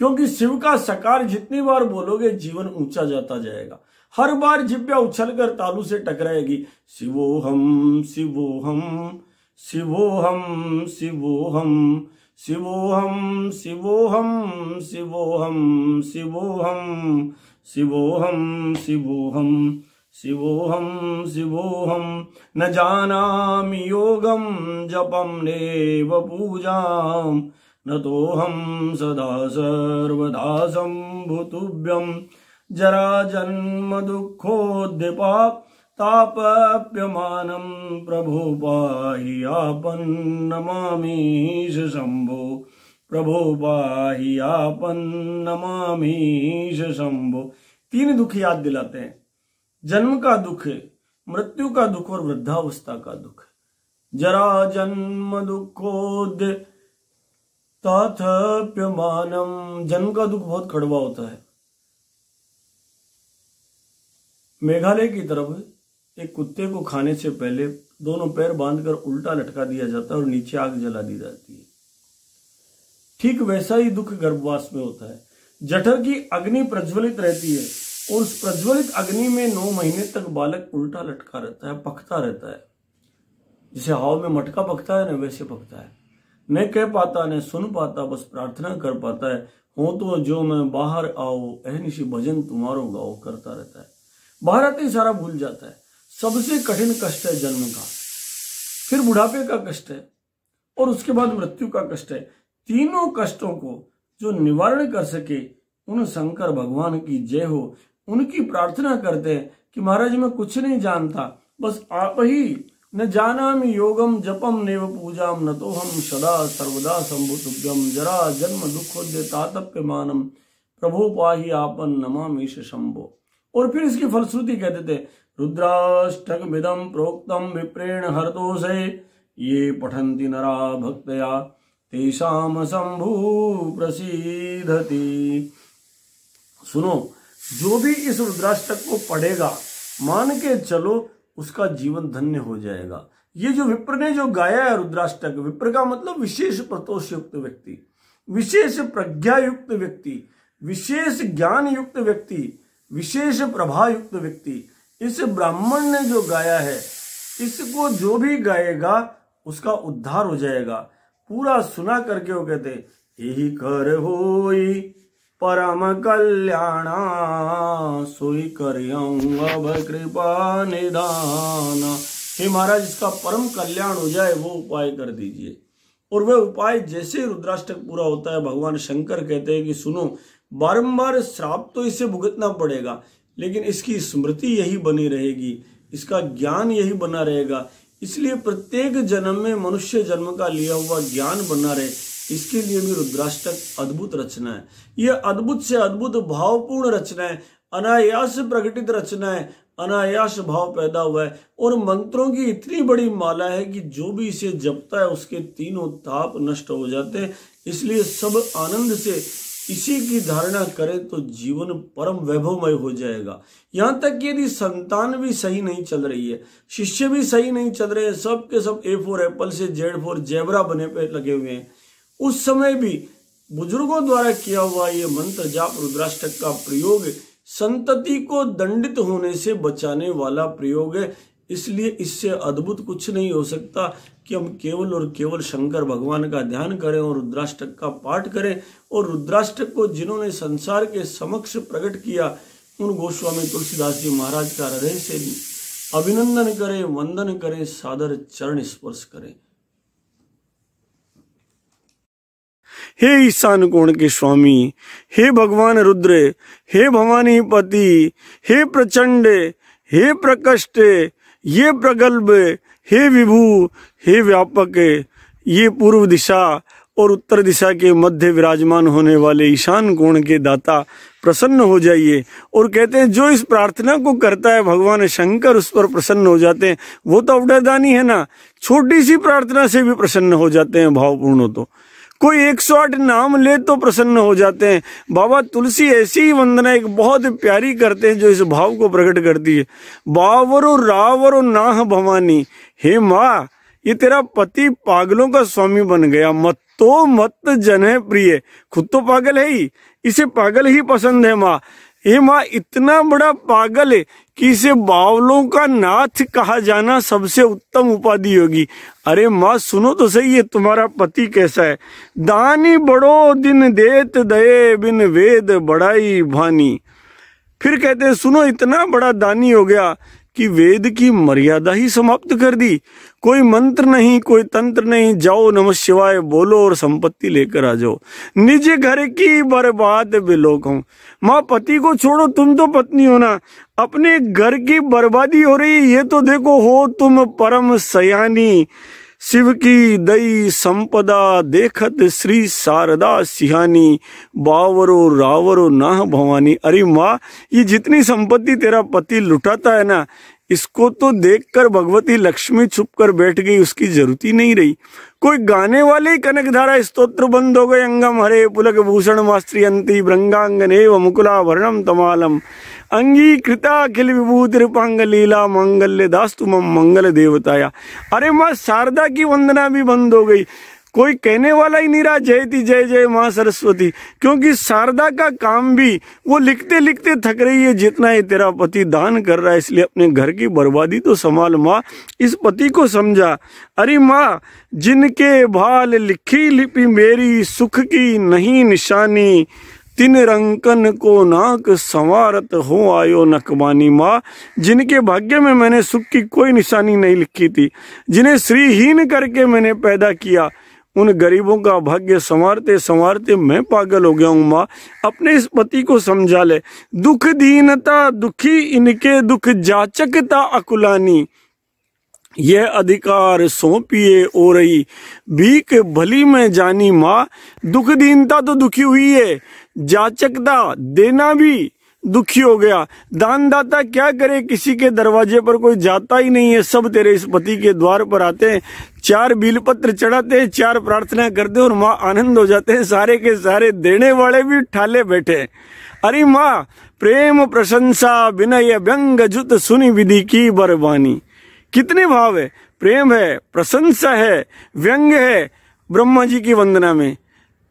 क्योंकि शिव का सकार जितनी बार बोलोगे जीवन ऊंचा जाता जाएगा। हर बार जिब्या उछलकर तालू से टकराएगी। शिवोहम शिवोहम शिवोहम शिवोहम शिवोहम शिवोहम शिवोहम शिवोहम शिवोहम शिवोहम शिवोहम शिवोहम न जानामि योगम जपम नेव पूजाम न तो हम सदा सर्वदा शंभुतुभ्यम। जरा जन्म दुःखोद्दीपा तापप्यमानं प्रभो पाहि आपन नमामीश शंभो प्रभो पाहि आपन नमामीश शंभो। तीन दुख याद दिलाते हैं, जन्म का दुख, मृत्यु का दुख और वृद्धावस्था का दुख। जरा जन्म दुःखोद्दीपा ताथप्यमानम। जन्म का दुख बहुत कड़वा होता है। मेघालय की तरफ एक कुत्ते को खाने से पहले दोनों पैर बांधकर उल्टा लटका दिया जाता है और नीचे आग जला दी जाती है। ठीक वैसा ही दुख गर्भवास में होता है। जठर की अग्नि प्रज्वलित रहती है और उस प्रज्वलित अग्नि में 9 महीने तक बालक उल्टा लटका रहता है, पकता रहता है। जैसे हवा में मटका पकता है ना, वैसे पकता है। न कह पाता न सुन पाता, बस प्रार्थना कर पाता है, हो तो जो मैं बाहर आओ, अहनिशी भजन तुम्हारो गाओ करता रहता है। बाहर आते ही सारा भूल जाता है। सबसे कठिन कष्ट है जन्म का, फिर बुढ़ापे का कष्ट है और उसके बाद मृत्यु का कष्ट है। तीनों कष्टों को जो निवारण कर सके, उन शंकर भगवान की जय हो। उनकी प्रार्थना करते हैं कि महाराज मैं कुछ नहीं जानता, बस आप ही न जानामि योगम जपम नेव पूजाम, न तो हम सदा सर्वदा शंभुतुभ्यम, जरा जन्म दुखोद्य तातप्यमानम, प्रभो पाहि आपन नमामीश शंभो। और फिर इसकी फलश्रुति कहते थे, रुद्राष्टकमिदं प्रोक्तम विप्रेण हरतोषे, ये पठन्ति नरा भक्तया तेषाम शंभु प्रसीदति। सुनो, जो भी इस रुद्राष्टक को पढ़ेगा, मान के चलो उसका जीवन धन्य हो जाएगा। ये जो विप्र ने जो गाया है रुद्राष्टक, विप्र का मतलब विशेष प्रतोष युक्त व्यक्ति, विशेष प्रज्ञा युक्त व्यक्ति, विशेष ज्ञान युक्त व्यक्ति, विशेष प्रभा युक्त व्यक्ति। इस ब्राह्मण ने जो गाया है, इसको जो भी गाएगा उसका उद्धार हो जाएगा। पूरा सुना करके वो कहते, यही कर होई परम कल्याणा, सोई करियंग कृपा निदान। हे महाराज, इसका परम कल्याण हो जाए वो उपाय कर दीजिए। और वह उपाय जैसे रुद्राष्टक पूरा होता है, भगवान शंकर कहते हैं कि सुनो, बारंबार श्राप तो इसे भुगतना पड़ेगा, लेकिन इसकी स्मृति यही बनी रहेगी, इसका ज्ञान यही बना रहेगा। इसलिए प्रत्येक जन्म में मनुष्य जन्म का लिया हुआ ज्ञान बना रहे, इसके लिए भी रुद्राष्टक अद्भुत रचना है। यह अद्भुत से अद्भुत भावपूर्ण रचना है, अनायास प्रकटित रचना है, अनायास भाव पैदा हुआ है। और मंत्रों की इतनी बड़ी माला है कि जो भी इसे जपता है उसके तीनों ताप नष्ट हो जाते हैं। इसलिए सब आनंद से इसी की धारणा करें तो जीवन परम वैभवमय हो जाएगा। यहाँ तक कि यदि संतान भी सही नहीं चल रही है, शिष्य भी सही नहीं चल रहे हैं, सब के सब A फॉर एप्पल से Z फॉर ज़ेब्रा बने पे लगे हुए हैं, उस समय भी बुजुर्गों द्वारा किया हुआ ये मंत्र जाप रुद्राष्टक का प्रयोग संतति को दंडित होने से बचाने वाला प्रयोग है। इसलिए इससे अद्भुत कुछ नहीं हो सकता कि हम केवल और केवल शंकर भगवान का ध्यान करें और रुद्राष्टक का पाठ करें। और रुद्राष्टक को जिन्होंने संसार के समक्ष प्रकट किया, उन गोस्वामी तुलसीदास जी महाराज का हृदय से अभिनंदन करें, वंदन करें, सादर चरण स्पर्श करें। हे ईशान कोण के स्वामी, हे भगवान रुद्र, हे भवानी पति, हे प्रचंड, हे प्रकष्ट, ये प्रगल्भ, हे विभु, हे व्यापक, ये पूर्व दिशा और उत्तर दिशा के मध्य विराजमान होने वाले ईशान कोण के दाता प्रसन्न हो जाइए। और कहते हैं जो इस प्रार्थना को करता है भगवान शंकर उस पर प्रसन्न हो जाते हैं। वो तो अवडादानी है ना, छोटी सी प्रार्थना से भी प्रसन्न हो जाते हैं भावपूर्ण हो तो। कोई 108 नाम ले तो प्रसन्न हो जाते हैं। बाबा तुलसी ऐसी ही वंदना एक बहुत प्यारी करते हैं जो इस भाव को प्रकट करती है। बावरो रावरो नाह भवानी, हे माँ, ये तेरा पति पागलों का स्वामी बन गया, मत तो मत जन है प्रिय। खुद तो पागल है ही, इसे पागल ही पसंद है माँ। हे माँ, इतना बड़ा पागल है कि इसे बावलों का नाथ कहा जाना सबसे उत्तम उपाधि होगी। अरे माँ सुनो तो सही, है तुम्हारा पति कैसा है। दानी बड़ो दिन देत दये, बिन वेद बड़ाई भानी। फिर कहते हैं सुनो, इतना बड़ा दानी हो गया कि वेद की मर्यादा ही समाप्त कर दी। कोई मंत्र नहीं, कोई तंत्र नहीं, जाओ नमः शिवाय बोलो और संपत्ति लेकर आ जाओ। निज घर की बर्बाद बिलोक हूं। माँ पति को छोड़ो, तुम तो पत्नी हो ना, अपने घर की बर्बादी हो रही, ये तो देखो, हो तुम परम सयानी। शिव की दई संपदा देखत श्री शारदा सिहानी, बावरो रावरो नाह भवानी। अरे माँ, ये जितनी संपत्ति तेरा पति लुटाता है ना, इसको तो देखकर भगवती लक्ष्मी छुपकर बैठ गई, उसकी जरूरत ही नहीं रही। कोई गाने वाले कनकधारा स्तोत्र बंद हो गए। अंगम हरे पुलक भूषण मास्त्रियंती भृंगांगनेव मुकुलाभरणम तमालम अंगीकृता अखिल विभूति रूपांग लीला मांगल्य दास्तु मम मंगल देवताया। अरे माँ शारदा की वंदना भी बंद हो गई। कोई कहने वाला ही नहीं रहा जयति जय जय माँ सरस्वती, क्योंकि शारदा का काम भी वो लिखते लिखते थक रही है। जितना ये तेरा पति दान कर रहा है, इसलिए अपने घर की बर्बादी तो संभाल माँ, इस पति को समझा। अरे माँ, जिनके भाल लिखी लिपि मेरी, सुख की नहीं निशानी, तिन रंकन को नाक संवारत हो आयो नकबानी। माँ, जिनके भाग्य में मैंने सुख की कोई निशानी नहीं लिखी थी, जिन्हें श्रीहीन करके मैंने पैदा किया, उन गरीबों का भाग्य संवारते संवारते मैं पागल हो गया हूँ। माँ, अपने इस पति को समझा ले। दुख दीनता दुखी इनके दुख जाचकता अकुलानी, यह अधिकार सौंपिए ओ रही भीख भली में जानी। माँ, दुख दीनता तो दुखी हुई है, जाचकता देना भी दुखी हो गया। दानदाता क्या करे, किसी के दरवाजे पर कोई जाता ही नहीं है, सब तेरे इस पति के द्वार पर आते हैं, 4 बिलपत्र चढ़ाते हैं, 4 प्रार्थना करते हैं और माँ आनंद हो जाते हैं। सारे के सारे देने वाले भी ठाले बैठे। अरे माँ, प्रेम प्रशंसा विनय व्यंग जुत सुनी विधि की बरबानी। कितने भाव है, प्रेम है, प्रशंसा है, व्यंग है ब्रह्मा जी की वंदना में।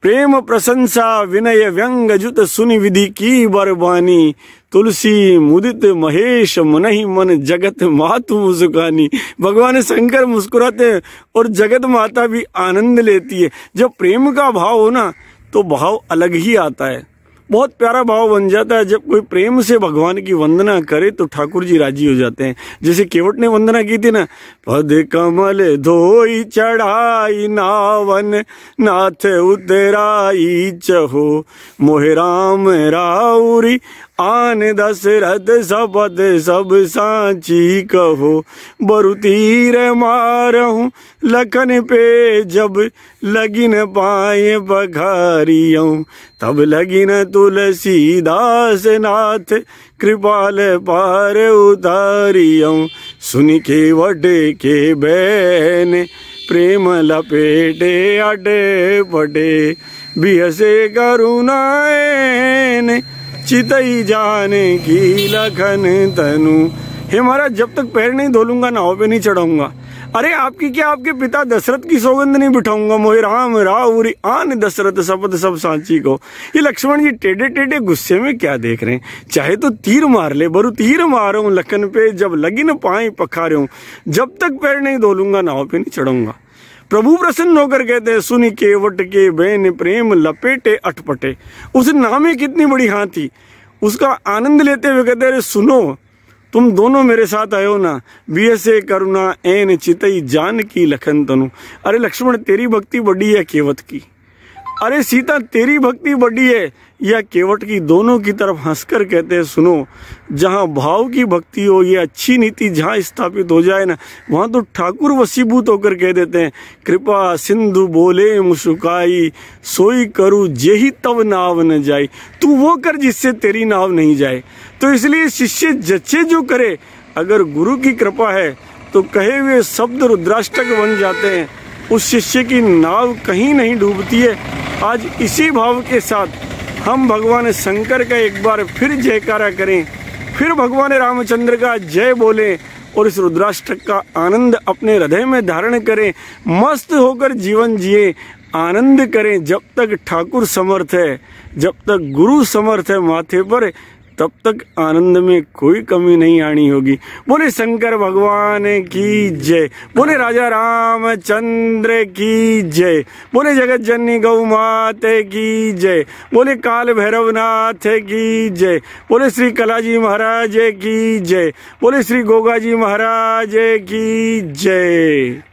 प्रेम प्रशंसा विनय व्यंग जुत सुनि विधि की बरबानी, तुलसी मुदित महेश मनहि मन जगत मातु मुस्कानी। भगवान शंकर मुस्कुराते हैं और जगत माता भी आनंद लेती है। जब प्रेम का भाव हो ना, तो भाव अलग ही आता है, बहुत प्यारा भाव बन जाता है। जब कोई प्रेम से भगवान की वंदना करे तो ठाकुर जी राजी हो जाते हैं। जैसे केवट ने वंदना की थी ना, पद कमल धोई चढ़ाई नावन, नाथ उतराई चहो, मोहे राम राउरी आन दशरथ शपथ सब सांची कहो, बरु तीर मारहूं लखन पे जब लगिन पाए पखारियों, तब लगिन तुलसीदास नाथ कृपाल पार उतारियों। सुनि केवट के बैन प्रेम लपेटे अटे पटे, बिहसे करुणाएन चितई जाने की लखन तनु। हे महाराज, जब तक पैर नहीं धो लूंगा नाव पे नहीं चढ़ाऊंगा। अरे आपकी क्या, आपके पिता दशरथ की सौगंध नहीं बिठाऊंगा। मोहि राम राउरी आन दशरथ शपथ सब सांची को। ये लक्ष्मण जी टेढ़े टेढ़े गुस्से में क्या देख रहे हैं। चाहे तो तीर मार ले, बरु तीर मारूं लखन पे जब लगिन पाए पखारूं, जब तक पैर नहीं धो लूंगा नाव पे नहीं चढ़ूंगा। प्रभु प्रसन्न होकर कहते हैं, सुनि केवट के बैन प्रेम लपेटे अटपटे। उस नाव में कितनी बड़ी हाथी, उसका आनंद लेते हुए कहते हैं, सुनो तुम दोनों मेरे साथ आयो ना, बियसे करुणा एन चितई जान की लखन तनु। अरे लक्ष्मण, तेरी भक्ति बड़ी है केवट की, अरे सीता तेरी भक्ति बड़ी है या केवट की। दोनों की तरफ हंसकर कहते हैं, सुनो, जहाँ भाव की भक्ति हो, ये अच्छी नीति जहाँ स्थापित हो जाए ना, वहाँ तो ठाकुर वशीभूत होकर कह देते हैं, कृपा सिंधु बोले मुसुकाई, सोई करूँ जेहि तब नाव न जाई। तू वो कर जिससे तेरी नाव नहीं जाए। तो इसलिए शिष्य जच्चे जो करे, अगर गुरु की कृपा है तो कहे हुए शब्द रुद्राष्टक बन जाते हैं। उस शिष्य की नाव कहीं नहीं डूबती है। आज इसी भाव के साथ हम भगवान शंकर का एक बार फिर जयकारा करें, फिर भगवान रामचंद्र का जय बोलें और इस रुद्राष्टक का आनंद अपने हृदय में धारण करें। मस्त होकर जीवन जिए, आनंद करें। जब तक ठाकुर समर्थ है, जब तक गुरु समर्थ है माथे पर, तब तक आनंद में कोई कमी नहीं आनी होगी। बोले शंकर भगवान की जय, बोले राजा रामचंद्र की जय, बोले जगत जननी गौ माते की जय, बोले काल भैरवनाथ की जय, बोले श्री कलाजी महाराज की जय, बोले श्री गोगा जी महाराज की जय।